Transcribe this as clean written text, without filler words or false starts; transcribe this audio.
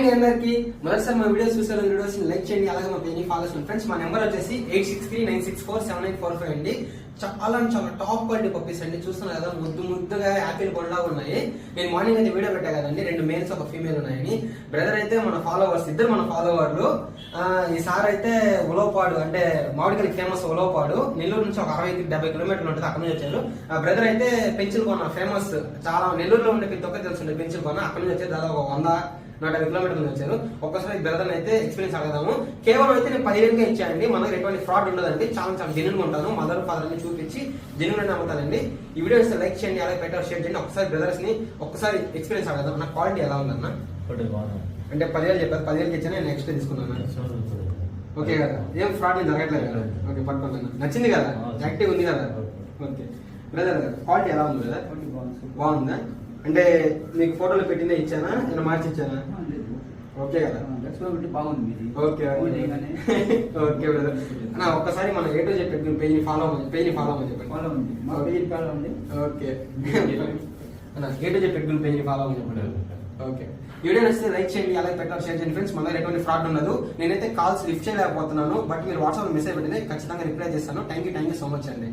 అండి అందరికి మొదటిసారి మా వీడియోస్ చూసారు వీడియోస్ లైక్ చేయండి అలాగే మా పేజ్ ని ఫాలో చేయండి ఫ్రెండ్స్. మా నెంబర్ వచ్చేసి 8639647945 అండి. చాలా టాప్ క్వాలిటీ పప్పీస్ అండి. చూస్తున్నారు కదా ముద్దుగా యాపిల్ కొండా ఉన్నాయి. నేను మార్నింగ్ అయితే వీడియో పెట్టా కదండి, 2 మేల్స్ ఒక ఫీమేల్ ఉన్నాయని. బ్రదర్ అయితే మన ఫాలోవర్స్, ఇద్దరు మన ఫాలోవర్లు. ఈ సార్ అయితే ఉలవపాడు అంటే మామిడికాయకి ఫేమస్ ఉలవపాడు, నెల్లూరు నుంచి ఒక 60-70 కిలోమీటర్లు ఉంటుంది, అక్కడ నుంచి వచ్చారు. బ్రదర్ అయితే పెన్సిల్ కొన్న ఫేమస్, చాలా నెల్లూరులో ఉండే ప్రతి ఒక్కరు తెలుసు పెన్సిల్ కొన్న, అక్కడ నుంచి వచ్చారు. దాదాపు 100-150 కిలోమీటర్లు వచ్చారు. ఒక్కసారి బ్రదర్ అయితే ఎక్స్పీరియన్స్ అడగదాము. కేవలం అయితే నేను 10,000కే ఇచ్చానండి. మనకు ఎటువంటి ఫ్రాడ్ ఉండదండి. చాలా జెన్యూన్ ఉంటాను. మదర్ ఫాదర్ అని చూపించి జెన్యూన్ అమ్ముతానండి. ఈ వీడియో లైక్ చేయండి, అలాగే పెట్టారు షేర్ చేయండి. ఒకసారి బ్రదర్స్ ని ఒక్కసారి ఎక్స్పీరియన్స్ అడగదాం. నా క్వాలిటీ ఎలా ఉందన్న అంటే 10,000 చెప్పారు, 10,000కి ఇచ్చాను, నేను నెక్స్ట్ తీసుకున్నాను. ఓకే కదా, ఏం ఫ్రాడ్ నేను జరగట్లేదు కదా. ఓకే పట్టుకున్నాను, నచ్చింది కదా, యాక్టివ్ ఉంది కదా. ఓకే బ్రదర్ క్వాలిటీ ఎలా ఉంది బ్రదర్? బాగుందా? అంటే మీకు ఫోటోలు పెట్టిందే ఇచ్చానా, నేను మార్చి ఇచ్చానా? ఓకే కదా, బాగుంది. Okay okay brother. అన్న ఒక్కసారి మన A to Z పేజ్ ని ఫాలో అవ్వమని చెప్పండి. ఓకే అన్న A to Z పేజ్ ని ఫాలో అవ్వమని చెప్పండి. ఓకే వీడియో నచ్చితే లైక్ చేయండి, అలాగే పెట్టాలి షేర్ చేయండి ఫ్రెండ్స్. మన ఎటువంటి ఫ్రాడ్ ఉండదు. నేనైతే కాల్స్ లిఫ్ట్ చేయలేకపోతున్నాను, బట్ మీరు వాట్సాప్ మెసేజ్ పెట్టితే ఖచ్చితంగా రిప్లై చేస్తాను. థ్యాంక్ యూ సో మచ్ అండి.